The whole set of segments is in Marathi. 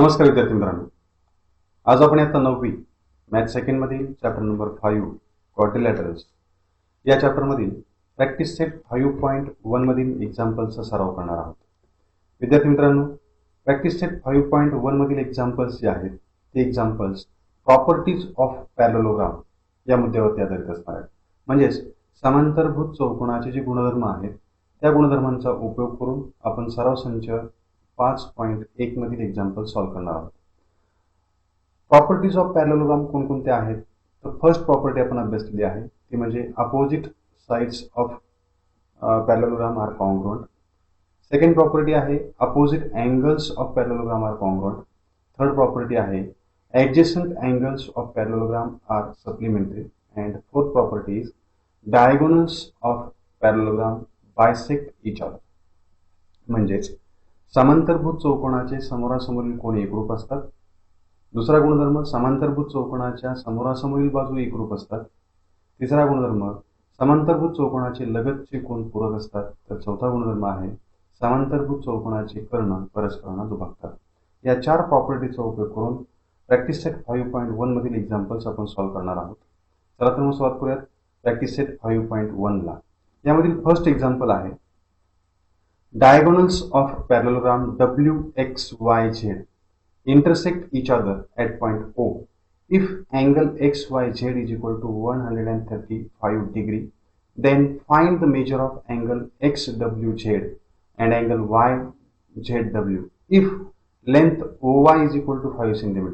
नमस्कार विद्यार्थी मित्रांनो, आज आपण आता 9वी मॅथ सेकंड मधील चॅप्टर नंबर 5 क्वाड्रिलॅटरल्स या चॅप्टर मधील प्रॅक्टिस सेट 5.1 मधील एक्झाम्पल्सचा सराव करणार आहोत. विद्यार्थी मित्रांनो, प्रॅक्टिस सेट 5.1 मधील एक्झाम्पल्स जे आहेत ते एक्झाम्पल्स प्रॉपर्टीज ऑफ पॅरलोग्राम या मुद्द्यावरती आधारित असणार आहेत. म्हणजेच समांतरभुज चौकोनाचे जे गुणधर्म आहेत त्या गुणधर्मांचा उपयोग करून आपण सराव संच 5.1 मधील एक्झाम्पल सॉल्व्ह करणार आहोत. प्रॉपर्टीज ऑफ पॅरलोग्राम कोणकोणत्या आहेत? तर फर्स्ट प्रॉपर्टी आपण अभ्यासलेली आहे ती म्हणजे opposite sides of parallelogram are congruent. Second property आहे opposite angles of parallelogram are congruent. Third property आहे adjacent angles of parallelogram are supplementary. And fourth property is diagonals of parallelogram bisect each other. म्हणजेच समांतरभुज चौकोनाचे समोरासमोरील कोन एकरूप असतात. दुसरा गुणधर्म समांतरभुज चौकोनाच्या समोरासमोरील बाजू एकरूप असतात. तिसरा गुणधर्म समांतरभुज चौकोनाचे लगतचे कोन पूरक असतात. तर चौथा गुणधर्म आहे समांतरभुज चौकोनाचे कर्ण परस्परांना दुभागतात. या चार प्रॉपर्टीचा उपयोग करून प्रॅक्टिस सेट 5.1 मधील एक्झाम्पल्स आपण सॉल्व्ह करणार आहोत. चला तर मग सुरुवात करूयात प्रॅक्टिस सेट 5.1 ला. यामधील फर्स्ट एक्झाम्पल आहे diagonals of parallelogram WXYZ intersect each other at point O if angle XYZ is equal to 135 degree. Then find the measure of angle XWZ and angle YZW if length OY is equal to 5 cm.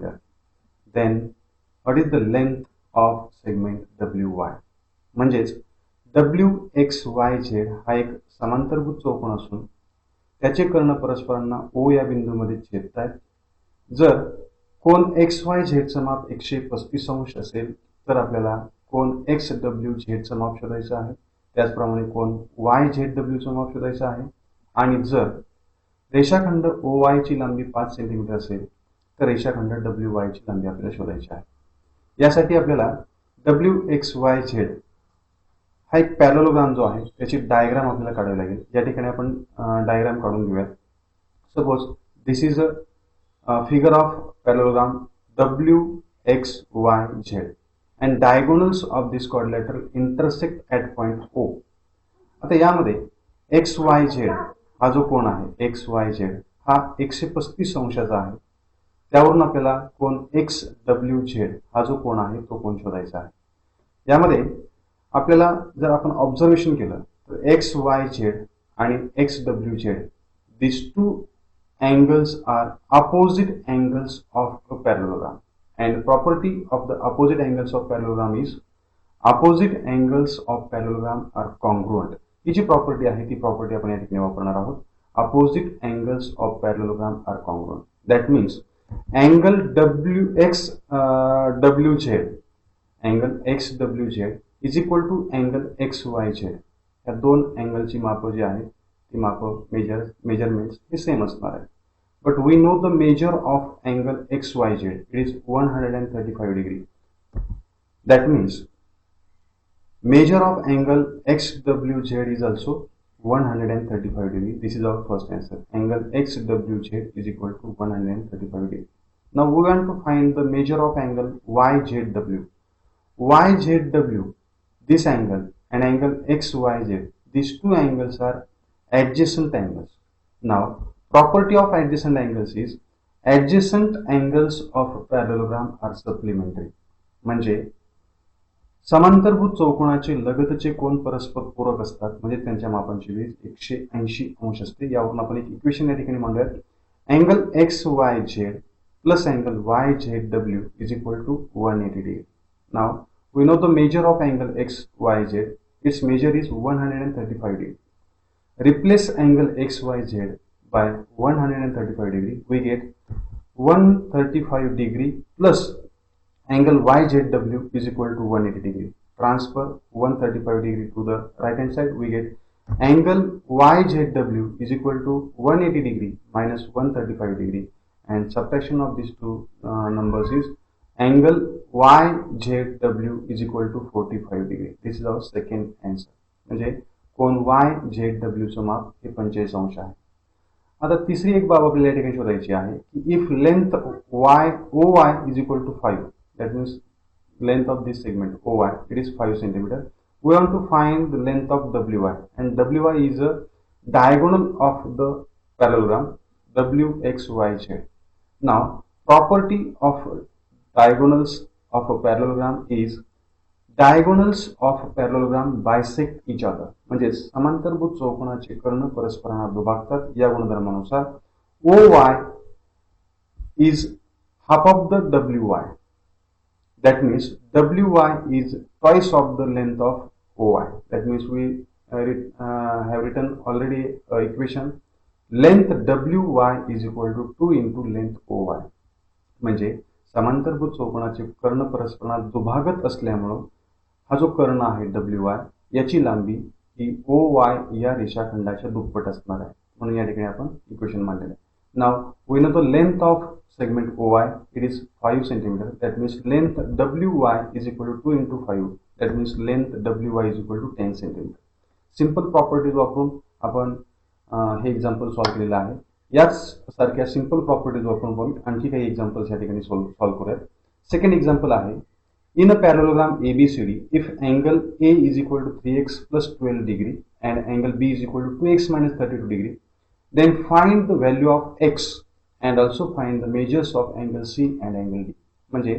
Then what is the length of segment WY? म्हणजेच WXYZ हा एक समांतरभुज चौकोन असून त्याचे कर्ण परस्परांना O या बिंदूमध्ये छेदत आहेत. जर कोन XYZ चं माप 135 अंश असेल तर आपल्याला कोन XWZ चं माप शोधायचं आहे. त्याचप्रमाणे कोन YZW चं माप शोधायचं आहे. आणि जर रेषाखंड OY ची लांबी 5 सेंटीमीटर असेल तर रेषाखंड WY ची लांबी आपल्याला शोधायची आहे. यासाठी आपल्याला WXYZ हा एक पॅरलोग्राम जो आहे त्याची डायग्राम आपल्याला काढावी लागेल. या ठिकाणी आपण डायग्राम काढून घेऊयात. Suppose this is a figure of parallelogram WXYZ and diagonals of this quadrilateral intersect at point O. आता यामध्ये XYZ हा जो कोन आहे XYZ हा 135 अंशाचा आहे. त्यावरून आपल्याला कोन XWZ हा जो कोन आहे तो कोन शोधायचा आहे. यामध्ये आपल्याला जर आपण ऑब्झर्वेशन केलं तर XYZ आणि XWZ these two angles are opposite angles of a parallelogram and property of the opposite angles of parallelogram is opposite angles of parallelogram are congruent. ही जी प्रॉपर्टी आहे ती प्रॉपर्टी आपण या ठिकाणी वापरणार आहोत. opposite angles of parallelogram are congruent. That means angle XWZ is equal to angle XYZ. या दोन अँगलची माप जी आहेत ती माप मेजरमेंट्स हे सेम असणार आहे. But we know the measure of angle XYZ it is 135 degree. That means measure of angle XWZ is also 135 degree. This is our first answer. Angle XWZ is equal to 135 degree. Now we want to find the measure of angle YZW. YZW, this angle and angle XYZ, these two angles are adjacent angles. Now property of adjacent angles is adjacent angles of parallelogram are supplementary. म्हणजे समांतरभुज चौकोनाचे लगतचे कोन परस्पर पूरक असतात. म्हणजे त्यांच्या मापांची बेरीज 180 अंश असते. यावरून आपण एक इक्वेशन या ठिकाणी मांडूयात. Angle XYZ plus angle YZW is equal to 180 degree. Now we know the measure of angle XYZ. Its measure is 135 degree. Replace angle XYZ by 135 degree. We get 135 degree plus angle YZW is equal to 180 degree. Transfer 135 degree to the right hand side. We get angle YZW is equal to 180 degree minus 135 degree. And subtraction of these two numbers is angle YZW is equal to 45 degree. This is our second answer. म्हणजे कोन YZW चं माप हे 45 अंश आहे. आता तिसरी एक बाब आपल्याला या ठिकाणी शोधायची आहे की if length Y O Y is equal to 5, that means length of this segment OY, it is 5 centimeter. We want to find the length of WY, and WY is a diagonal of the parallelogram WXYZ. Now, property of diagonals of a parallelogram is diagonals of parallelogram bisect each other. म्हणजे समांतरभुज चौकोनाचे कर्ण परस्परांना दुभागतात. या गुणधर्मानुसार OY is half of the WY. That means WY is twice of the length of OY. That means we have written already equation length WY is equal to 2 into length OY. म्हणजे समांतरभुज चौकोनाचे कर्ण परस्परांना दुभागत असल्यामुळे हा जो कर्ण आहे WY याची लांबी ही OY या रेषाखंडाच्या दुप्पट असणार आहे. म्हणून या ठिकाणी आपण इक्वेशन मांडलेलं आहे. Now we know the length of segment OY, it is 5 centimeter. That means length WY is equal to 2 into 5. That means length WY is equal to 10 centimeter. Simple properties वापरून आपण हे एक्झाम्पल सॉल्व्ह केलेलं आहे. याच सारख्या सिंपल प्रॉपर्टीज वापरून आपण आणखी काही एक्झाम्पल्स या ठिकाणी सॉल्व्ह करूयात. सेकंड एक्झाम्पल आहे in a parallelogram ABCD if angle A is equal to 3x plus 12 degree and angle B is equal to 2x minus 32 degree, then find the value of x and also find the measures of angle C and angle D. म्हणजे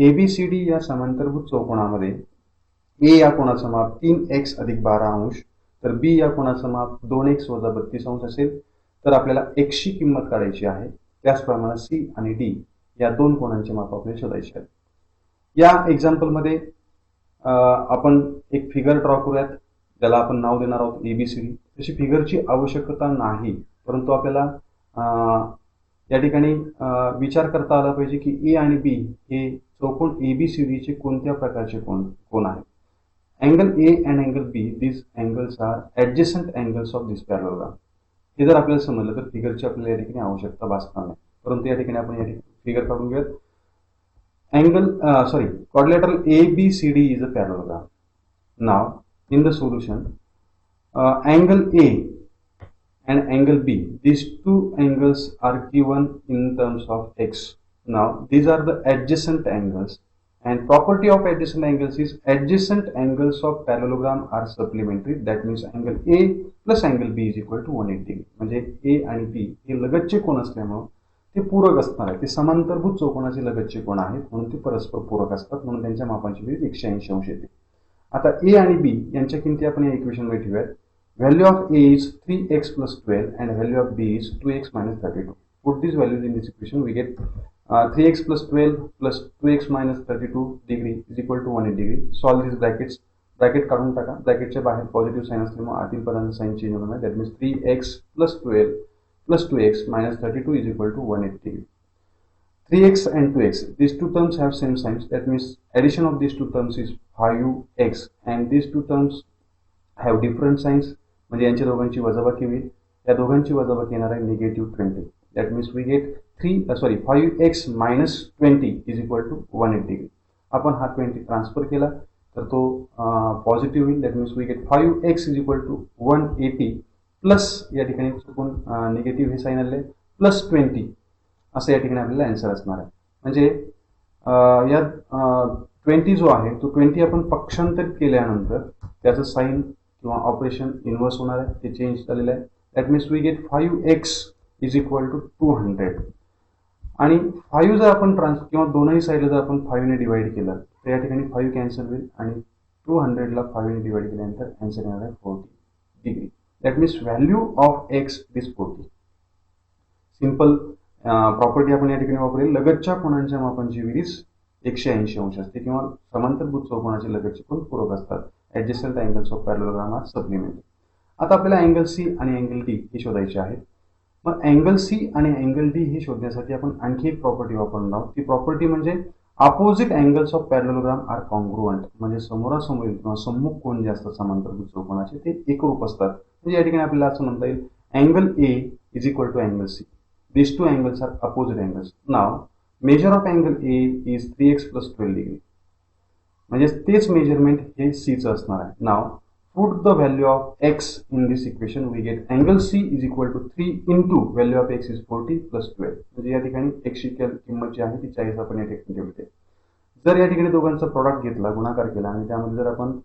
ABCD या समांतरभुज चौकोनामध्ये A या कोणाचं माप 3x अधिक 12 अंश तर B या कोणाचं माप 2x वजा 32 अंश असेल तर आपल्याला x ची किंमत काढायची आहे. त्याचप्रमाणे C आणि D या दोन कोणांचे माप आपल्याला शोधायचे आहे. या एक्झाम्पल मध्ये आपण एक फिगर ड्रॉ करूयात ज्याला आपण नाव देणार आहोत ABCD. तशी फिगरची आवश्यकता नाही परंतु आपल्याला या ठिकाणी विचार करता आला पाहिजे की A आणि B हे चौकोन ABCD चे कोणत्या प्रकारचे कोण आहेत. Angle A and angle B, these angles are adjacent angles of this parallelogram. हे जर आपल्याला समजलं तर फिगरची आपल्याला या ठिकाणी आवश्यकता भासणार नाही. परंतु या ठिकाणी आपण या ठिकाणी फिगर काढून घेऊयात. Quadrilateral ABCD is a parallelogram. Now, in the solution, angle A and angle B, these two angles are given in terms of x. Now, these are the adjacent angles, and property of adjacent angles is adjacent angles of parallelogram are supplementary. That means angle A plus angle B is equal to 180 degree. म्हणजे A आणि B हे लगतचे कोन असल्यामुळे ते पूरक असणार आहे. ते समांतरभुज चौकोनाचे लगतचे कोन आहेत म्हणून ते परस्पर पूरक असतात म्हणून त्यांच्या मापांची बेरीज 180 अंश येते. आता A आणि B यांच्या किमती आपण या इक्वेशन मध्ये ठेवूयात. Value of A is 3x plus 12 and value of B is 2x minus 32. Put these values in this equation. We get 3x plus 12 plus 2x minus 32 degree is equal to 180 degree. Solve these brackets. Bracket काढून टाका. ब्रॅकेटच्या बाहेर पॉझिटिव्ह साइन असल्यामुळे आतील पदांचा साइन चेंज होणार आहे. That means 3x plus 12 plus 2x minus 32 is equal to 180. 3x and 2x, these two terms have same signs. That means addition of these two terms is 5x and these two terms have different signs. म्हणजे यांच्या दोघांची वजाबाकी होईल. या दोघांची वजाबाकी येणार आहे -20. That means we get 5x minus 20 is equal to 180. आपण हा 20 ट्रान्सफर केला तर तो पॉझिटिव्ह होईल. That means we get 5x is equal to 180 plus या ठिकाणी चुकून निगेटिव्ह हे साइन आले प्लस 20 असं या ठिकाणी आपल्याला आन्सर असणार आहे. म्हणजे या 20 जो आहे तो 20 आपण पक्षांतरित केल्यानंतर त्याचं साइन किंवा ऑपरेशन इन्व्हर्स होणार आहे. ते चेंज झालेलं आहे. That means we get 5x is equal to 200 आणि 5 जर आपण किंवा दोनही साईडला जर आपण 5 ने डिवाइड केलं तर या ठिकाणी 5 कॅन्सल होईल आणि 200 ला 5 ने डिवाइड केल्यानंतर आन्सर येणार आहे 40 degree. That means value of x is 40. Simple property आपण या ठिकाणी वापरेल. लगतच्या कोणांच्या मापांची बेरीज 180 अंश असते किंवा समांतरभुज चौकोनाचे लगतचे कोन पूरक असतात. Adjacent angles of parallelogram are supplementary. आता आपल्याला अँगल C आणि अँगल D हे शोधायचे आहेत. मग अँगल C आणि अँगल D हे शोधण्यासाठी आपण आणखी एक प्रॉपर्टी वापरणार आहोत. ती प्रॉपर्टी म्हणजे opposite angles of parallelogram are congruent. म्हणजे समोरासमोरील किंवा सम्मुख कोन जे असतात समांतरभुज चौकोनाचे ते एकरूप असतात. म्हणजे या ठिकाणी आपल्याला असं म्हणता येईल angle A is equal to angle C. These two angles are opposite angles. Now measure of angle A is 3x plus 12 degree. म्हणजे तेच मेजरमेंट हे C चं असणार आहे. नाव put the value of x in this equation, we get angle C is equal to 3 into value of x is 40 plus 12. म्हणजे या ठिकाणी x ची किंमत जी आहे ती 40 आपण या ठिकाणी ठेवली. जर या ठिकाणी दोघांचा प्रोडक्ट घेतला, गुणाकार केला आणि त्यामध्ये जर आपण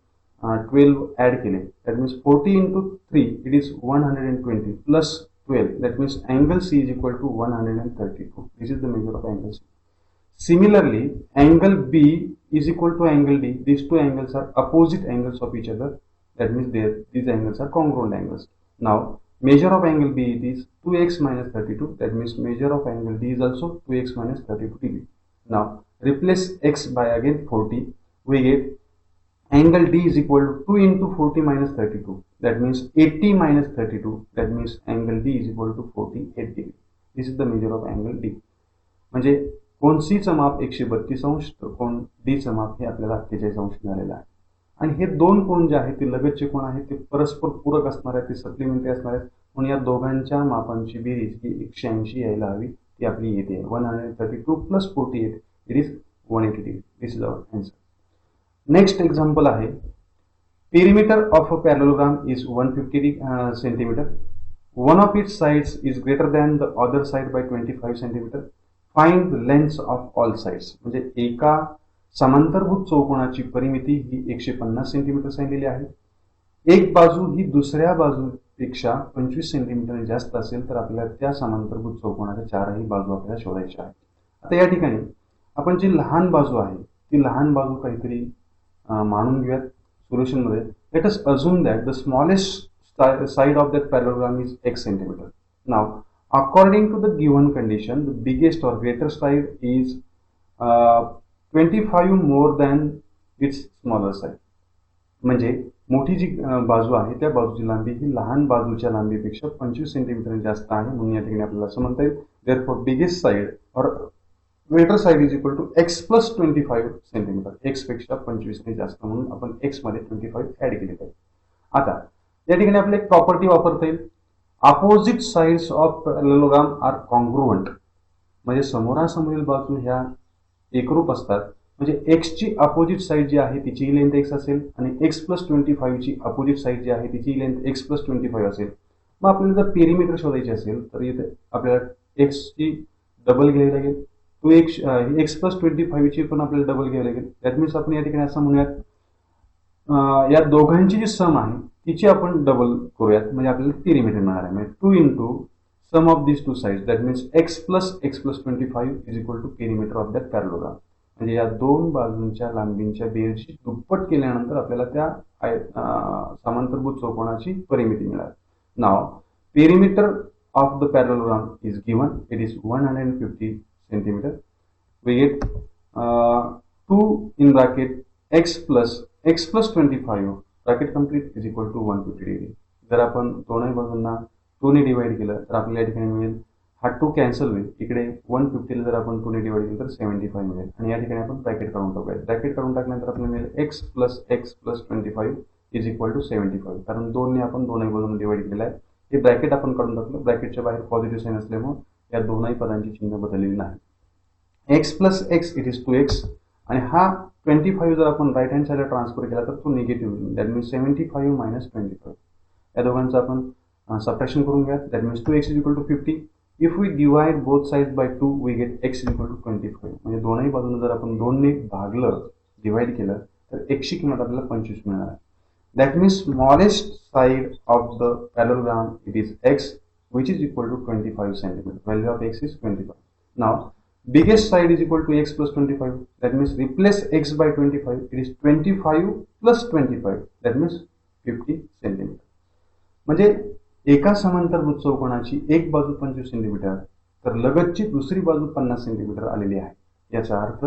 12 ऍड केले, that means 40 into 3 it is 120 plus 12, that means angle C is equal to 132. This is the measure of angle C. Similarly, angle B is equal to angle D. These two angles are opposite angles of each other. That means these angles are congruent angles. Now, measure of angle B it is 2x minus 32. That means measure of angle D is also 2x minus 32 degree. Now, replace x by again 40. We get angle D is equal to 2 into 40 minus 32. That means 80 minus 32. That means angle D is equal to 48 degree. This is the measure of angle D. म्हणजे कोण C चं माप 132 अंश तर कोण D चं माप हे आपल्याला 48 अंश मिळालेलं आहे. आणि हे दोन कोण जे आहेत ते लगतचे कोण आहेत ते परस्पर पूरक असणार आहेत, ते सप्लिमेंटरी असणार आहेत. म्हणून या दोघांच्या मापांची बेरीज ही 180 यायला हवी, ती आपली येते. 132 plus 48 it is 180 degree. This is our answer. Next example आहे, perimeter of a parallelogram is 150 centimeter. One of its sides is greater than the other side by 25 centimeter. Find the lengths of all sides. म्हणजे एका समांतरभुज चौकोनाची परिमिती ही 150 सेंटीमीटर सांगितलेली आहे. एक बाजू ही दुसऱ्या बाजूपेक्षा 25 सेंटीमीटर जास्त असेल तर आपल्याला त्या समांतरभुज चौकोनाच्या चारही बाजू आपल्याला शोधायच्या आहेत. आता या ठिकाणी आपण जी लहान बाजू आहे ती लहान बाजू काहीतरी मानून घेऊयात सोल्युशन मध्ये. Let us assume that the smallest side of that parallelogram is x centimetre. Now according to the given condition the biggest or greater side is 25 more than its smaller side. म्हणजे मोठी जी बाजू आहे त्या बाजूची लांबी ही लहान बाजूच्या लांबीपेक्षा 25 सेंटीमीटर जास्त आहे. म्हणून या ठिकाणी आपल्याला असं म्हणता येईल therefore biggest side or greater side is equal to x plus 25 centimetre. x पेक्षा 25 ने जास्त म्हणून आपण x मध्ये 25 ऍड केले पाहिजे. आता या ठिकाणी आपल्याला एक प्रॉपर्टी वापरता येईल, opposite sides of parallelogram are congruent. म्हणजे समोरासमोरील बाजू ह्या एकरूप असतात. म्हणजे x ची अपोजिट साइड जी आहे तिची लेंथ x असेल आणि x प्लस 25 ची अपोजिट साइड जी आहे तिची लेंथ x प्लस 25 असेल. मग आपल्याला जर पेरिमीटर शोधायचे असेल तर इथे आपल्याला x ची डबल घ्यावी लागेल, तो x प्लस 25 ची पण आपल्याला डबल घ्यावी लागेल. दॅट मीन्स आपण या ठिकाणी असं म्हणूयात या दोघांची जी सम आहे तिची आपण डबल करूयात म्हणजे आपल्याला पेरिमीटर मिळणार आहे. म्हणजे 2 into sum of these two sides, that means x plus 25 is equal to perimeter of that parallelogram. म्हणजे या दोन बाजूंच्या लांबींच्या बेरची दुप्पट केल्यानंतर आपल्याला त्या समांतरभुज चौकोनाची परिमिती मिळाली. नाव perimeter of the parallelogram is given, it is 150 centimeter. We get 2 in bracket x plus 25 bracket complete is equal to 150 degree. जर आपण दोन्ही बाजूंना 2 ने डिवाइड केलं तर आपल्याला या ठिकाणी मिळेल हा 2 कॅन्सल होईल. इकडे 150 ला जर आपण 2 ने डिवाइड केलं तर 75 मिळेल आणि या ठिकाणी आपण ब्रॅकेट काढून टाकूया. ब्रॅकेट काढून टाकल्यानंतर आपल्याला मिळेल x plus 25 is equal to 75. कारण 2 ने आपण दोन्ही बाजूंना डिवाइड केलेलं आहे. हे ब्रॅकेट आपण काढून टाकलं. ब्रॅकेटच्या बाहेर पॉझिटिव्ह साइन असल्यामुळे या दोनही पदांची चिन्ह बदललेली नाही. x plus x it is 2x आणि हा 25 जर आपण राईट हँड साइडला ट्रान्सफर केला तर तो निगेटिव्ह होईल. That means 75 minus 25. या दोघांचं आपण सबट्रॅक्शन करून घ्या. That means 2x is equal to 50. If we divide both sides by 2 we get x is equal to 25. म्हणजे दोनही बाजूंना जर आपण 2 ने भागलं डिवाइड केलं तर x ची किंमत आपल्याला 25 मिळणार आहे. That means smallest side of the parallelogram it is x which is equal to 25 centimeter. Value of x is 25. Now biggest side is equal to x plus 25. That means replace x by 25. It is 25 plus 25. That means 50 centimeter. म्हणजे एका समांतरभुज चौकोनाची एक बाजू 25 सेंटीमीटर तर लगतची दुसरी बाजू 50 सेंटीमीटर आलेली आहे. याचा अर्थ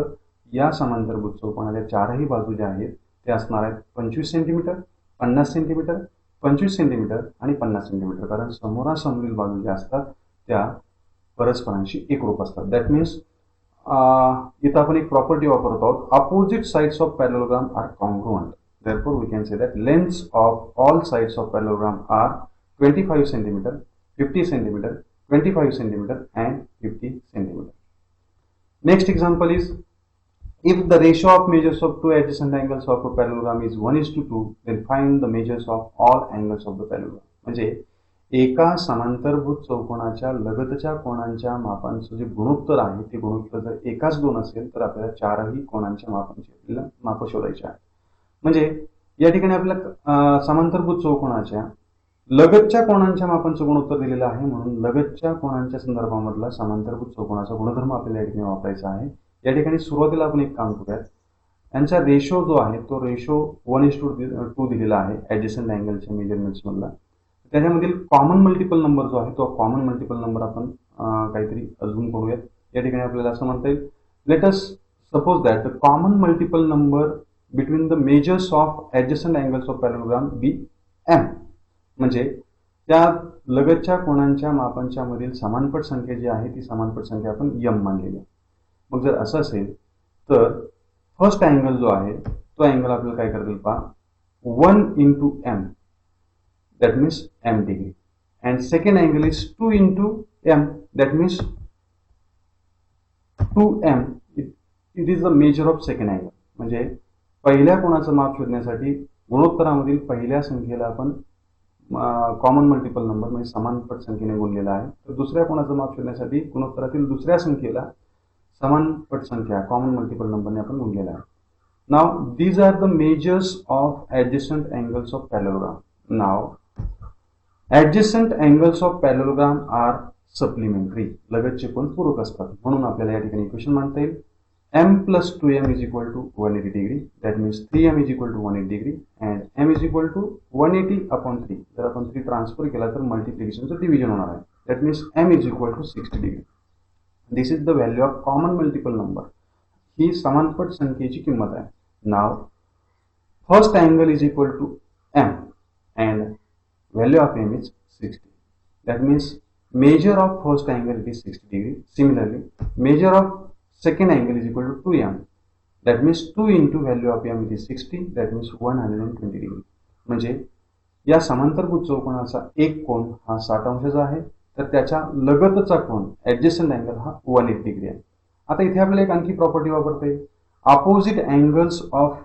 या समांतरभुज चौकोनाच्या चारही बाजू ज्या आहेत ते असणार आहेत 25 सेंटीमीटर, 50 सेंटीमीटर, 25 सेंटीमीटर आणि 50 सेंटीमीटर. कारण समोरासमोरील बाजू ज्या असतात त्या परस्परांशी एकरूप असतात. दॅट मीन्स इथं आपण एक प्रॉपर्टी वापरत आहोत, opposite sides of parallelogram are congruent. Therefore we can say that lengths of all sides of parallelogram are 25 centimeter, 50 centimeter, 25 centimeter and 50 centimeter. Next example is If the ratio of measures of two adjacent angles of a parallelogram is 1:2, then find the measures of all angles of the parallelogram. म्हणजे एका समांतरभुज चौकोनाच्या लगतच्या कोणांच्या मापांचं जे गुणोत्तर आहे ते गुणोत्तर जर एकाच 2 असेल तर आपल्याला चारही कोणांच्या मापांची आपल्याला माप शोधायची आहे. म्हणजे या ठिकाणी आपल्याला समांतरभुज चौकोनाच्या लगतच्या कोणांच्या मापांचं गुणोत्तर दिलेलं आहे, म्हणून लगतच्या कोणांच्या संदर्भामधला समांतरभुज चौकोनाचा गुणधर्म आपल्याला या ठिकाणी वापरायचा आहे. या ठिकाणी सुरुवातीला आपण एक काम करूयात. यांचा रेशो जो आहे तो रेशो 1:2 दिलेला आहे ऍडजस्टंट अँगलच्या मेजरमेंट्स मधला. त्याच्यामधील कॉमन मल्टिपल नंबर जो आहे तो कॉमन मल्टिपल नंबर आपण काहीतरी अजून करूयात. या ठिकाणी आपल्याला असं म्हणता येईल, let us suppose that the common multiple number between the measures of adjacent angles of parallelogram be M. म्हणजे त्या लगतच्या कोणांच्या मापांच्या मधील समानपट संख्या जी आहे ती समानपट संख्या आपण एम मानलेली आहे. मग जर असं असेल तर फर्स्ट अँगल जो आहे तो अँगल आपल्याला काय करता येईल पहा, 1 × m, that means m degree, and second angle is 2 × m, that means 2m. it is the measure of second angle. म्हणजे पहिल्या कोणाचं माप शोधण्यासाठी गुणोत्तरामधील पहिल्या संख्येला आपण कॉमन मल्टिपल नंबर म्हणजे समानपट संख्येने गुणलेला आहे, तर दुसऱ्या कोणाचं माप शोधण्यासाठी गुणोत्तरातील दुसऱ्या संख्येला समानपट संख्या कॉमन मल्टिपल नंबरने आपण गुणलेला आहे. Now these are the measures of adjacent angles of parallelogram. Now adjacent angles of parallelogram are supplementary. लगतचे कोण पूरक असतात, म्हणून आपल्याला या ठिकाणी इक्वेशन मांडता येईल m + 2m = 180 degree, that means 3m = 180 degree and m = 180/3. जर आपण 3 ट्रान्सफर केला तर मल्टिप्लिकेशनचं डिव्हिजन होणार आहे, that means m = 60 degree. This is the value of common multiple number. ही समानपट संख्येची किंमत आहे. Now first angle is equal to m and value of m is 60. That means measure of first angle is 60 degree. Similarly, measure of second angle is equal to 2m. That means 2 into value of m is 60. That means 120 degree. म्हणजे या समांतरभुज चौकोनाचा एक कोन हा 60 अंशाचा आहे, तर त्याच्या लगतचा कोन ऍडजस्टंट अँगल हा 180 डिग्री आहे. आता इथे आपल्याला एक आणखी प्रॉपर्टी वापरता येईल, opposite angles of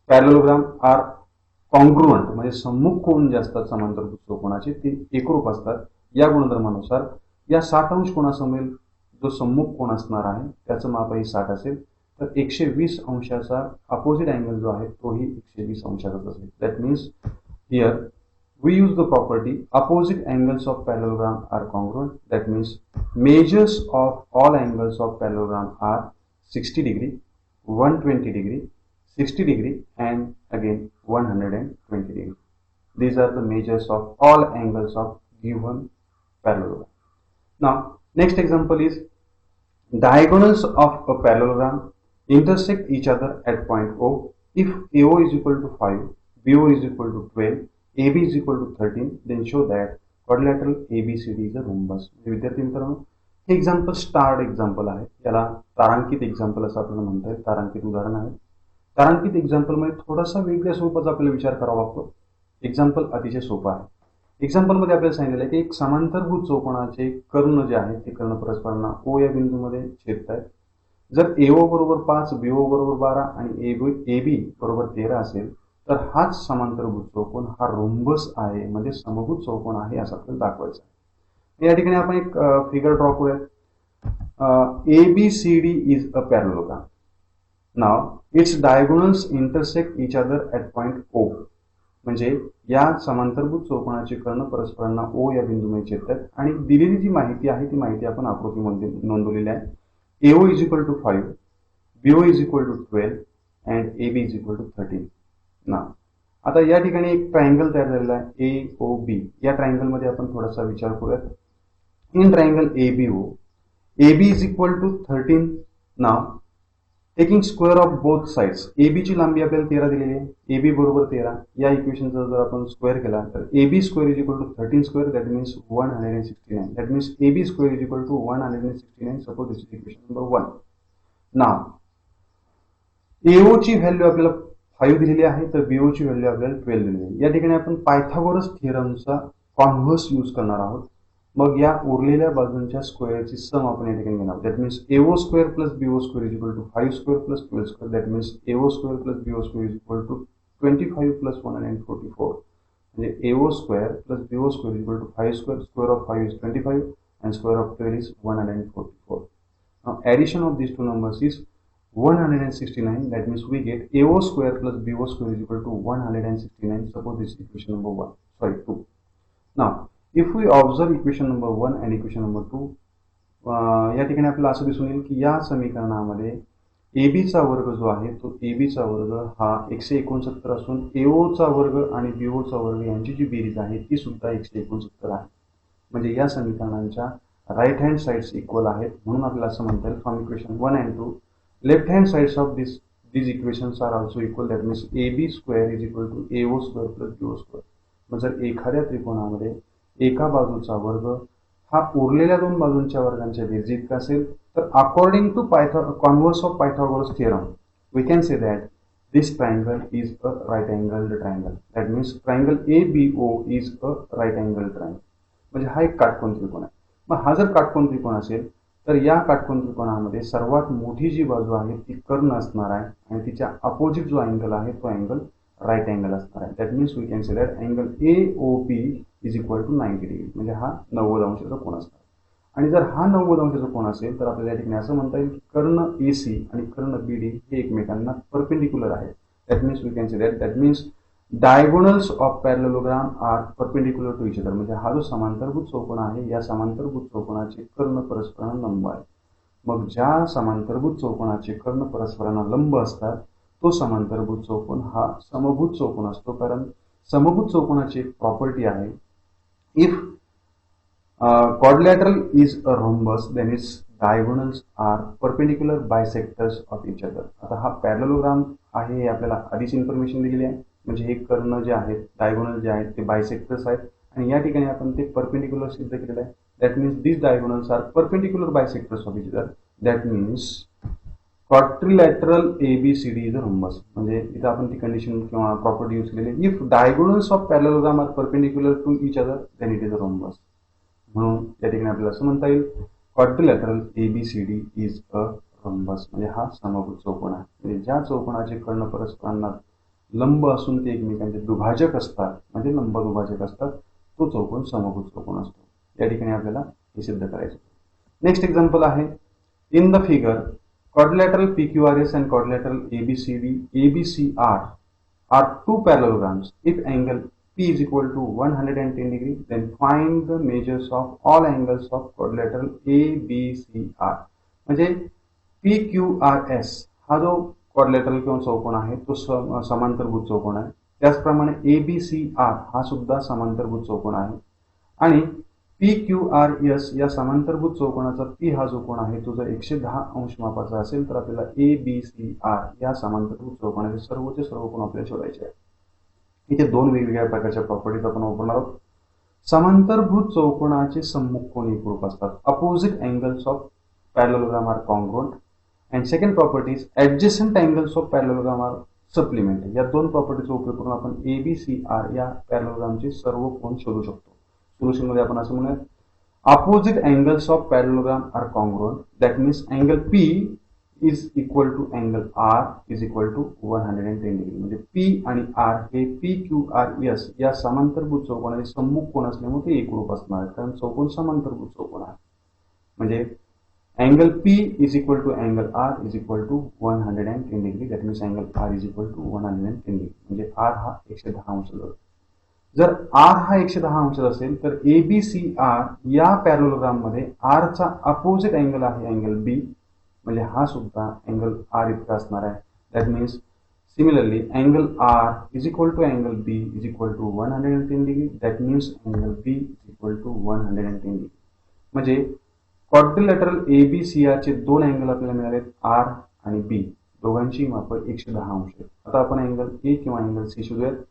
parallelogram are congruent. म्हणजे सम्मुख कोन जे असतात समांतरभुज चौकोनाचे ते एकरूप असतात. या गुणधर्मानुसार या 60 अंश कोनासमोर जो सम्मुख कोन असणार आहे त्याचं मापही 60 असेल, तर 120 अंशाचा अपोजिट अँगल जो आहे तोही 120 अंशाचाच असेल. That means here we use the property opposite angles of parallelogram are congruent. That means measures of all angles of parallelogram are 60 degree, 120 degree, 60 degree and again 120 degree. These are the measures of all angles of given parallelogram. Now next example is diagonals of a parallelogram intersect each other at point O. If AO is equal to 5, BO is equal to 12, AB is equal to 13, then show that quadrilateral ABCD is a rhombus. विद्यार्थी मित्रांनो, हे एक्झाम्पल स्टार्ड एक्झाम्पल आहे, याला तारांकित एक्झाम्पल असं आपल्याला म्हणता येईल. तारांकित उदाहरण आहे. तारांकित एक्झाम्पल मध्ये थोडासा वेगळ्या स्वरूपाचा आपल्याला विचार करावा लागतो. एक्झाम्पल अतिशय सोपं आहे. एक्झाम्पल मध्ये आपल्याला सांगितलेलं आहे की एक समांतरभुज चौकोनाचे कर्ण जे आहेत ते कर्ण परस्परांना O या बिंदूमध्ये छेदत आहेत. जर AO बरोबर 5, BO बरोबर 12 आणि AB बरोबर 13 असेल तर हाच समांतरभुज चौकोन हा रोम्बस आहे, म्हणजे समभुज चौकोन आहे असं आपल्याला दाखवायचं आहे. या ठिकाणी आपण एक फिगर ड्रॉ करूयात. ABCD is a parallelogram. Now it's diagonals intersect each other at point O. म्हणजे या समांतरभुज चौकोनाचे कर्ण परस्परांना O या बिंदूमध्ये छेदतात आणि दिलेली जी माहिती आहे ती माहिती आपण आकृतीमध्ये नोंदवलेली आहे. AO is equal to 5, BO is equal to 12 and AB is equal to 13. ना आता या ठिकाणी एक ट्रायंगल तयार झालेला आहे AOB. या ट्रायंगल मध्ये आपण थोडासा विचार करूयात. In triangle ABO, AB is equal to 13. Now taking square of both sides. AB ची लांबी आपल्याला 13 दिलेली आहे, AB बरोबर 13. या इक्वेशनचा जर आपण स्क्वेअर केला तर AB square is equal to 13 square, that means 169. That means AB square is equal to 169. Suppose this is equation number 1. Now AO ची व्हॅल्यू आपल्याला 5 दिलेली आहे, तर BO ची व्हॅल्यू आपल्याला 12 दिलेली आहे. या ठिकाणी आपण पायथागोरस थिअरमचा कॉन्व्हर्स यूज करणार आहोत. मग या उरलेल्या बाजूंच्या स्क्वेअरची सम आपण या ठिकाणी घेणार. That means AO square plus BO square is equal to 5 square plus 12 square. That means AO square plus BO square is equal to 25 plus 144. म्हणजे AO square plus BO square is equal to 5 square. Square of 5 is 25 and square of 12 is 144. Now addition of these two numbers is 169. That means we get AO square plus BO square is equal to 169. Suppose this is equation number 1. Sorry, 2. Now if we observe equation number 1 and equation number 2, या ठिकाणी आपल्याला असं दिसून येईल की या समीकरणामध्ये AB चा वर्ग जो आहे तो AB चा वर्ग हा 169 असून AO चा वर्ग आणि BO चा वर्ग यांची जी बेरीज आहे ती सुद्धा 169 आहे. म्हणजे या समीकरणांच्या राईट हँड साइड्स इक्वल आहेत. म्हणून आपल्याला असं म्हणता येईल from equation 1 and 2 left hand sides of these equations are also equal. That means AB square is equal to AO square plus BO square. मग जर एखाद्या त्रिकोणामध्ये एका बाजूचा वर्ग हा उरलेल्या दोन बाजूंच्या वर्गांच्या बेरजी इतका असेल तर according to converse of Pythagoras theorem we can say that this triangle is a right angled triangle. That means triangle ABO is a right angled triangle. म्हणजे हा एक काटकोन त्रिकोण आहे. मग हा जर काटकोन त्रिकोण असेल तर या काटकोन त्रिकोणामध्ये सर्वात मोठी जी बाजू आहे ती कर्ण असणार आहे आणि तिच्या अपोजिट जो अँगल आहे तो अँगल राईट अँगल असणार आहे. That means we can say that angle AOB is equal to 90 degree. म्हणजे हा 90 अंशाचा कोन असणार. आणि जर हा 90 अंशाचा कोन असेल तर आपल्याला या ठिकाणी असं म्हणता येईल की कर्ण AC आणि कर्ण BD हे एकमेकांना परपेंडिक्युलर आहेत. That means we can say that means diagonals of parallelogram are perpendicular to each other. म्हणजे हा जो समांतरभुज चौकोन आहे या समांतरभुज चौकोनाचे कर्ण परस्परांना लंब आहे. मग ज्या समांतरभुज चौकोनाचे कर्ण परस्परांना लंब असतात तो समांतरभुज चौकोन हा समभुज चौकोन असतो. कारण समभुज चौकोनाची एक प्रॉपर्टी आहे, if quadrilateral is a rhombus then its diagonals are perpendicular bisectors of each other. आता हा पॅरलेलोग्राम आहे हे आपल्याला आधीच इन्फॉर्मेशन दिलेली आहे. म्हणजे हे कर्ण जे आहेत डायगोनल जे आहेत ते बायसेक्टर्स आहेत आणि या ठिकाणी आपण ते परपेंडिक्युलर सिद्ध केलेलं आहे. That means this diagonals are perpendicular bisectors of each other. That means quadrilateral ABCD is a rhombus. म्हणजे इथं आपण ती कंडिशन किंवा प्रॉपर्टी यूज केलेली. If diagonals of parallelogram are perpendicular to each other then it is a rhombus. म्हणून या ठिकाणी आपल्याला असं म्हणता येईल quadrilateral ABCD is a rhombus. म्हणजे हा समभुज चौकोन आहे. म्हणजे ज्या चौकोनाचे कर्ण परस्परांना लंब असून ते एकमेकांचे दुभाजक असतात म्हणजे लंब दुभाजक असतात तो चौकोन समभुज चौकोन असतो. या ठिकाणी आपल्याला हे सिद्ध करायचं. नेक्स्ट एक्झाम्पल आहे in the figure quadrilateral PQRS and quadrilateral ABCR are two parallelograms. If angle P is equal to 110 degree, then find the measures of all angles of quadrilateral ABCR. म्हणजे PQRS हा जो क्वाड्रिलॅटरल किंवा चौकोन आहे तो समांतरभुज चौकोन आहे. त्याचप्रमाणे ABCR हा सुद्धा समांतरभुज चौकोन आहे आणि PQRS या समांतरभुज चौकोनाचा P हा जो कोन आहे तो जर 110 अंश मापाचा असेल तर आपल्याला ABCR या समांतरभुज चौकोनाचे सर्वचे सर्व कोन आपल्याला शोधायचे आहे. इथे दोन वेगवेगळ्या प्रकारच्या प्रॉपर्टीज आपण वापरणार आहोत. समांतरभुज चौकोनाचे सम्मुख कोन एकरूप असतात. Opposite angles of parallelogram are congruent. And second property is adjacent angles of parallelogram are supplementary. या दोन प्रॉपर्टीचा उपयोग करून आपण ABCR या पॅरलेलोग्रामचे सर्व कोन शोधू शकतो. सोल्युशन मध्ये आपण असं म्हणूया opposite angles of parallelogram are congruent. That means angle P is equal to angle R is equal to 110 degree. म्हणजे P आणि R हे PQRS या समांतरभुज चौकोनाचे सम्मुख कोन असल्यामुळे ते एकरूप असणार आहेत. कारण चौकोन समांतरभुज चौकोन आहे. म्हणजे angle P is equal to angle R is equal to 110 degree. That means angle R is equal to 110 degree. म्हणजे R हा 110 अंश जातो. जर R हा 110 अंश असेल तर ABCR या पॅरलेलोग्राम मध्ये R चा अपोजिट अँगल आहे अँगल B. म्हणजे हा सुद्धा अँगल R इतका असणार आहे. That means similarly angle R is equal to angle B is equal to 110 degree. That means angle B is equal to 110 degree. म्हणजे क्वाड्रिलॅटरल ABCR चे दोन अँगल आपल्याला मिळाले R आणि B. दोघांची माप 110 अंश आहेत. आता आपण अँगल A किंवा अँगल C शोधूयात.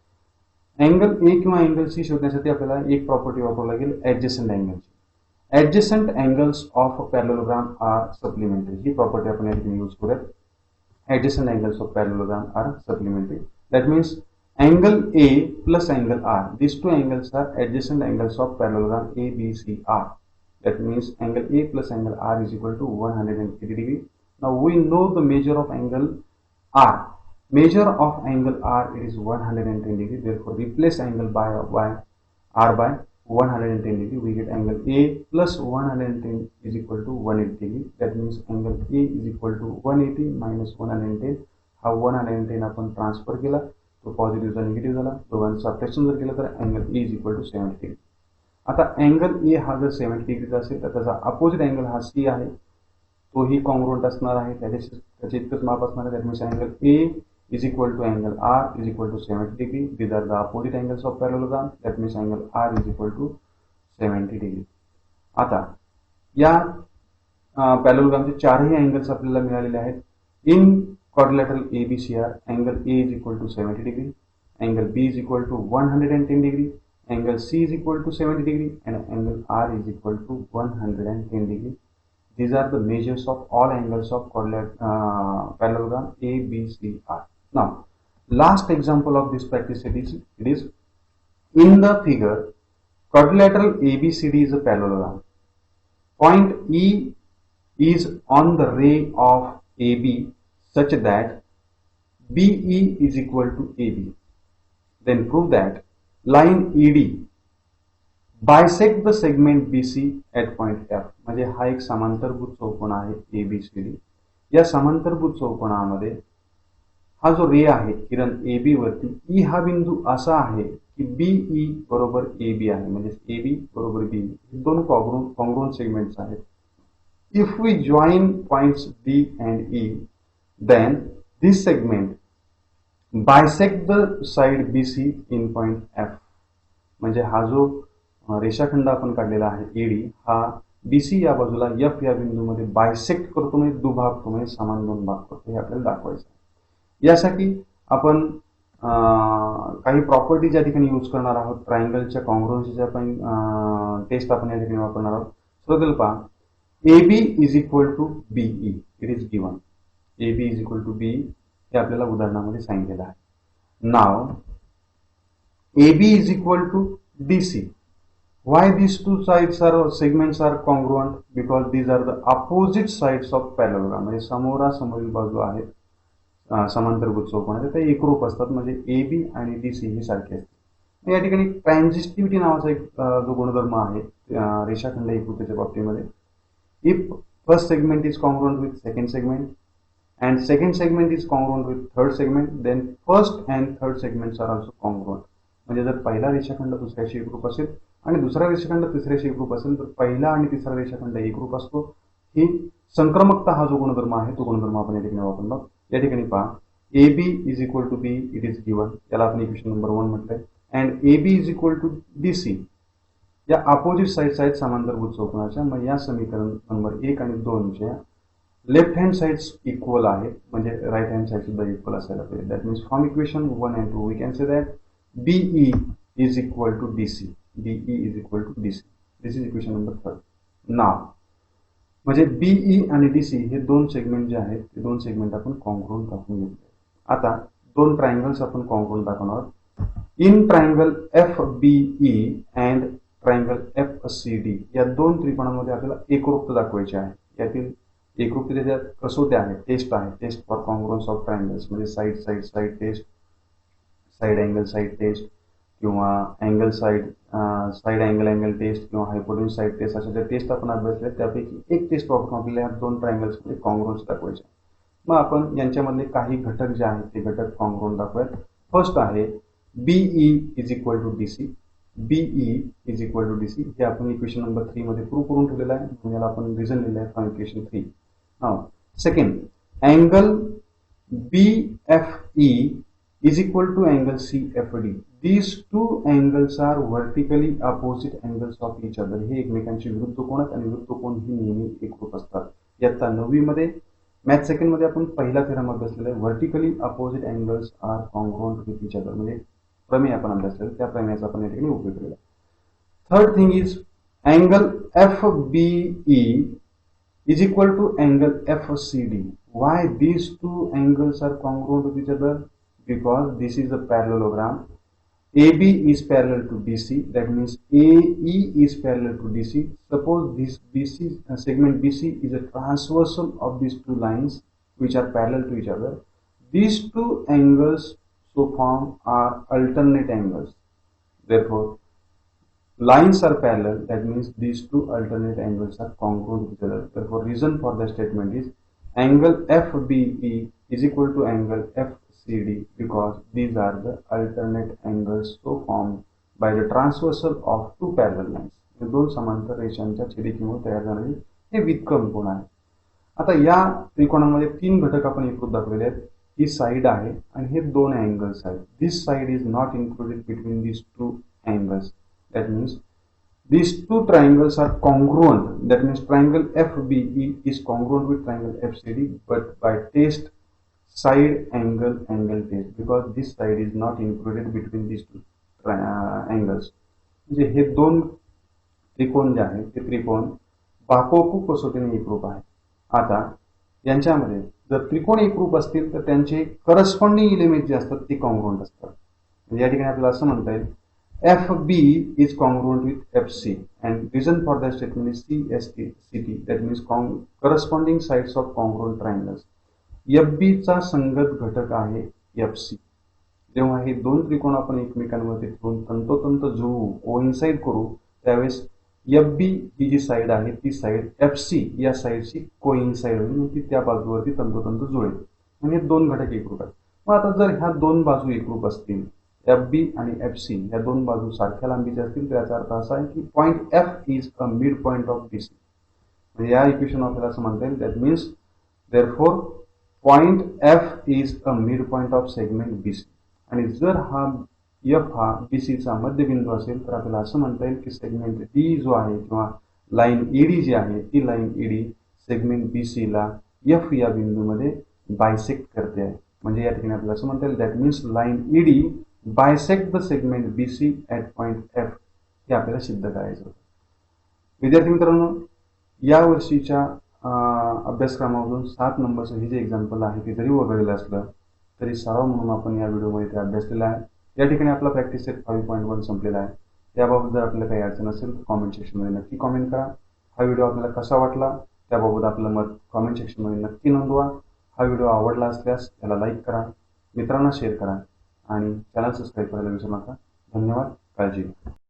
अँगल A किंवा अँगल C शोधण्यासाठी आपल्याला एक प्रॉपर्टी वापरावी लागेल ऍडजसंट अँगलची. Adjacent angles of a parallelogram are supplementary. He property आपण या ठिकाणी यूज करूयात. Adjacent angles of parallelogram are supplementary. That means angle A plus angle R. These two angles are adjacent angles of parallelogram ABCR. That means angle A plus angle R is equal to 180 degree. Now we know the measure of angle R. Measure of angle R is 110 degree. Therefore, replace angle by R by 110 degree. We get angle A plus 110 is equal to 180 degree. That means angle A is equal to 180 minus 110. हा 110 आपण ट्रान्सफर केला, तो पॉझिटिव्हचा निगेटिव्ह झाला. दोघांचं सबट्रॅक्शन जर केलं तर angle A is equal to 70 degree. आता अँगल ए हा जर 70 डिग्रीचा असेल तर त्याचा अपोजिट अँगल हा सी आहे, तोही कॉन्ग्रुएंट असणार आहे, त्याचे इतकंच माप असणार आहे. That means angle A is equal to angle R is equal to 70 degree. These are the opposite angles of parallelogram. That means angle R is equal to 70 degree. आता या पॅरलोग्रामचे चारही अँगल्स आपल्याला मिळालेले आहेत. In quadrilateral ABCR, angle A is equal to 70 degree, angle B is equal to 110 degree, angle C is equal to 70 degree, and angle R is equal to 110 degree. These are the measures of all angles of parallelogram ABCR. Now, last example of this practice set is, it is in the figure, quadrilateral ABCD is a parallelogram. Point E is on the ray of AB such that BE is equal to AB. Then prove that line ED bisect the segment BC at point F. म्हणजे हा एक समांतरभुज चौकोन आहे ABCD. या समांतरभुज चौकोनामध्ये हा जो रे आहे किरण AB वरती, E हा बिंदू असा आहे की BE बरोबर AB आहे, म्हणजे AB बरोबर BE हे दोन कॉन्ग्रुएंट सेगमेंट्स आहेत. If we join points D and E, then this segment bisect the side BC in point F. म्हणजे हा जो रेषाखंड आपण काढलेला आहे AD हा BC या बाजूला F या बिंदूमध्ये बायसेक्ट करतो, म्हणजे दुभागतो, म्हणजे समान दोन भाग करतो. हे आपल्याला दाखवायचं आहे. यासाठी आपण काही प्रॉपर्टीज या ठिकाणी यूज करणार आहोत. ट्रायंगलच्या कॉन्ग्रुएन्सीच्या पण टेस्ट आपण या ठिकाणी वापरणार आहोत. सर्कल पहा, AB is equal to BE. It is given. AB is equal to B हे आपल्याला उदाहरणामध्ये सांगितलेलं आहे. नाव AB is equal to DC. Why these two sides are segments are congruent? Because these are the opposite sides of parallelogram. म्हणजे समोरासमोरील बाजू आहेत समांतरभुज चौकोनाच्या, त्या एकरूप असतात, म्हणजे AB आणि DC हे सारखे असतात. या ठिकाणी ट्रान्झिस्टिव्हिटी नावाचा एक जो गुणधर्म आहे रेषाखंड एकरूपतेच्या बाबतीमध्ये, if first segment is congruent with second segment and second segment is congruent with third segment, then first and third segments are also congruent. म्हणजे जर पहिला रेषाखंड दुसऱ्याशी एकरूप असेल आणि दुसरा रेषाखंड तिसऱ्याशी एकरूप असेल तर पहिला आणि तिसरा रेषाखंड एकरूप असतो. ही संक्रमकता हा जो गुणधर्म आहे तो गुणधर्म आपण या ठिकाणी वापरला. या ठिकाणी पहा, AB is equal to B it is given, याला आपण इक्वेशन नंबर 1 म्हटलंय. And AB is equal to DC. या अपोजिट साइड्स आहेत समांतरभुज चौकोनाच्या. मग या समीकरण नंबर 1 आणि 2 च्या लेफ्ट हँड साइड्स इक्वल आहेत, म्हणजे राईट हँड साइड सुद्धा इक्वल असायला पाहिजे. That means from equation 1 and 2 we can say that BE is equal to DC. BE is equal to DC. This is equation number 3. Now म्हणजे BE आणि DC हे दोन सेगमेंट जे आहेत ते दोन सेगमेंट आपण कॉन्ग्रुएंट दाखवून घेतले. आता दोन ट्रायंगल्स आपण कॉन्ग्रुएंट दाखवणार. In triangle FBE and triangle FCD या दोन त्रिकोणांमध्ये आपल्याला एकरूपता दाखवायची आहे. यातील एकरूपतेच्या कसोट्या आहेत, टेस्ट आहे, test for congruence of triangles, म्हणजे side test, side angle test किंवा अँगल साइड अँगल टेस्ट किंवा हायपोटेन्यूज साइड टेस्ट, अशा ज्या टेस्ट आपण अभ्यासल्या त्यापैकी एक टेस्ट वापरून आपल्याला ह्या दोन ट्रायंगल्समध्ये कॉन्ग्रुएन्स दाखवायचे. मग आपण यांच्यामधले काही घटक जे आहेत ते घटक कॉन्ग्रुएंट दाखवूयात. फर्स्ट आहे BE is equal to DC. BE is equal to DC हे आपण इक्वेशन नंबर 3 मध्ये प्रूव्ह करून ठेवलेलं आहे, म्हणजे याला आपण रिझन लिहिलं आहे from equation 3. Now, second, angle BFE is equal to angle CFD. These two angles are vertically opposite angles of each other. हे एकमेकांचे विरुद्ध कोन आहेत आणि विरुद्ध कोन ही नेहमी एकरूप असतात. इयत्ता 9वी मध्ये मॅथ सेकंड मध्ये आपण पहिला थेरम अभ्यासलेला आहे, vertically opposite angles are congruent with each other, म्हणजे प्रमेय आपण अभ्यासलेला, त्या प्रमेयाचा आपण या ठिकाणी उपयोग केलेला. Third thing is angle FBE is equal to angle FCD. Why these two angles are congruent with each other? because this is a parallelogram. AB is parallel to DC, that means AE is parallel to DC. Suppose this BC segment BC is a transversal of these two lines which are parallel to each other. These two angles so form are alternate angles. Therefore, lines are parallel, that means these two alternate angles are congruent with each other. Therefore, reason for the statement is angle FBE is equal to angle FCD because these are the alternate angles so formed by the transversal of two parallel lines. दोन समांतर रेषांच्या छेदिकेमुळे तयार झालेले हे व्युत्क्रम कोण आहे. आता या त्रिकोणामध्ये तीन घटक आपण एकरूप दाखवलेले आहेत. ही साइड आहे आणि हे दोन अँगल्स आहेत. This side is not included between these two angles. That means these two triangles are congruent. That means triangle FBE is congruent with triangle FCD, but by test side angle test, because this side is not included between these two angles. म्हणजे हे दोन त्रिकोण जे आहेत ते त्रिकोण बाकोकू कसोटीने एकरूप आहेत. आता यांच्यामध्ये जर त्रिकोण एकरूप असतील तर त्यांचे करस्पॉन्डिंग एलिमेंट जे असतात ते कॉन्ग्रुएंट असतात. म्हणजे या ठिकाणी आपल्याला असं म्हणता येईल FB is congruent with FC, and reason for that statement is CT, that means corresponding sides of congruent triangles. FB चा संगत घटक आहे FC. जेव्हा हे दोन त्रिकोण आपण एकमेकांमध्ये ठेवून तंतोतंत जुळवू, कोइन्साइड करू, त्यावेळेस FB ही जी साइड आहे ती साइड FC या साइडशी कोइन्साइड होईल, म्हणजे त्या बाजूवरती तंतोतंत जुळेल आणि दोन घटक एकरूप आहेत. मग आता जर ह्या दोन बाजू एकरूप असतील, FB आणि FC या दोन बाजू सारख्या लांबीच्या असतील तर याचा अर्थ असा आहे की point F is a mid point of BC. म्हणजे या इक्वेशन आपल्याला असं म्हणता येईल that means therefore point F is a mid point of segment BC. आणि जर हा F हा BC चा मध्यबिंदू असेल तर आपल्याला असं म्हणता येईल की सेगमेंट D जो आहे किंवा लाईन ED जी आहे ती लाईन ED सेगमेंट BC ला F या बिंदूमध्ये बायसेक्ट करते आहे. म्हणजे या ठिकाणी आपल्याला असं म्हणता येईल that means line ED bisect the segment BC at point F हे आपल्याला सिद्ध करायचं होतं. विद्यार्थी मित्रांनो, या वर्षीच्या अभ्यासक्रमामधून 7 नंबरचं हे जे एक्झाम्पल आहे ते जरी वगळलेलं असलं तरी सराव म्हणून आपण या व्हिडिओमध्ये ते अभ्यास केला आहे. या ठिकाणी आपला प्रॅक्टिस सेट 5.1 संपलेला आहे. त्याबाबत जर आपल्याला काही अडचण असेल तर कॉमेंट सेक्शनमध्ये नक्की कॉमेंट करा. हा व्हिडिओ आपल्याला कसा वाटला त्याबाबत आपलं मत कॉमेंट सेक्शनमध्ये नक्की नोंदवा. हा व्हिडिओ आवडला असल्यास त्याला लाईक करा, मित्रांना शेअर करा आणि चॅनल सबस्क्राईब करायला विसरू नका. धन्यवाद. काळजी घ्या.